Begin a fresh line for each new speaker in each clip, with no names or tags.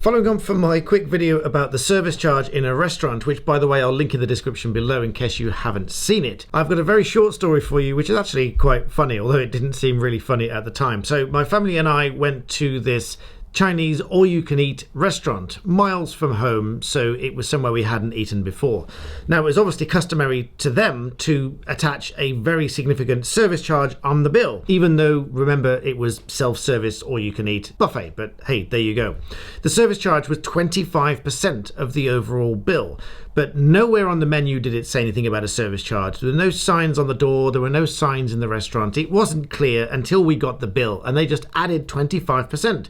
Following on from my quick video about the service charge in a restaurant, which by the way I'll link in the description below in case you haven't seen it, I've got a very short story for you which is actually quite funny, although it didn't seem really funny at the time. So my family and I went to this Chinese all-you-can-eat restaurant miles from home, so it was somewhere we hadn't eaten before. Now, it was obviously customary to them to attach a very significant service charge on the bill, even though, remember, it was self-service all-you-can-eat buffet, but hey, there you go. The service charge was 25% of the overall bill, but nowhere on the menu did it say anything about a service charge. There were no signs on the door, there were no signs in the restaurant. It wasn't clear until we got the bill, and they just added 25%.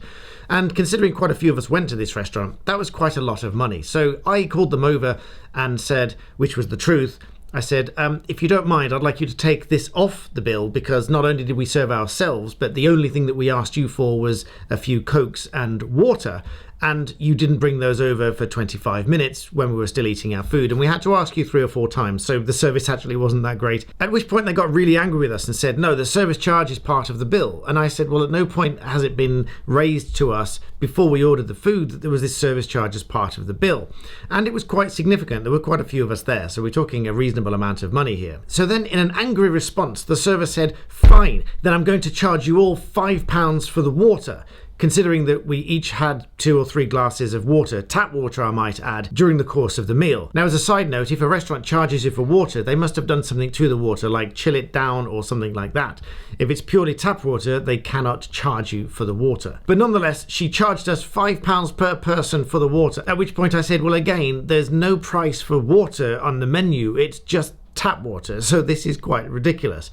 And considering quite a few of us went to this restaurant, that was quite a lot of money. So I called them over and said, which was the truth, I said, if you don't mind, I'd like you to take this off the bill, because not only did we serve ourselves, but the only thing that we asked you for was a few Cokes and water. And you didn't bring those over for 25 minutes when we were still eating our food. And we had to ask you 3 or 4 times. So the service actually wasn't that great. At which point they got really angry with us and said, no, the service charge is part of the bill. And I said, well, at no point has it been raised to us before we ordered the food that there was this service charge as part of the bill. And it was quite significant. There were quite a few of us there. So we're talking a reasonable amount of money here. So then in an angry response, the server said, fine, then I'm going to charge you all £5 for the water, considering that we each had 2 or 3 glasses of water, tap water I might add, during the course of the meal. Now as a side note, if a restaurant charges you for water, they must have done something to the water, like chill it down or something like that. If it's purely tap water, they cannot charge you for the water. But nonetheless, she charged us £5 per person for the water, at which point I said, well again, there's no price for water on the menu, it's just tap water, so this is quite ridiculous.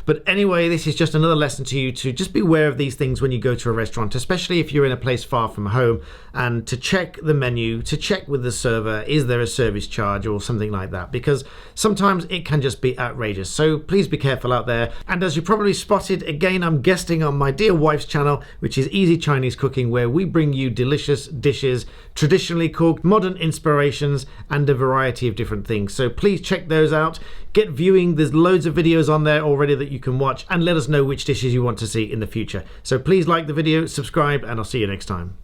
But anyway, this is just another lesson to you to just be aware of these things when you go to a restaurant, especially if you're in a place far from home, and to check the menu, to check with the server, is there a service charge or something like that, because sometimes it can just be outrageous. So please be careful out there. And as you probably spotted, again, I'm guesting on my dear wife's channel, which is Easy Chinese Cooking, where we bring you delicious dishes, traditionally cooked, modern inspirations, and a variety of different things. So please check those out. Get viewing, there's loads of videos on there already that you can watch, and let us know which dishes you want to see in the future. So please like the video, subscribe, and I'll see you next time.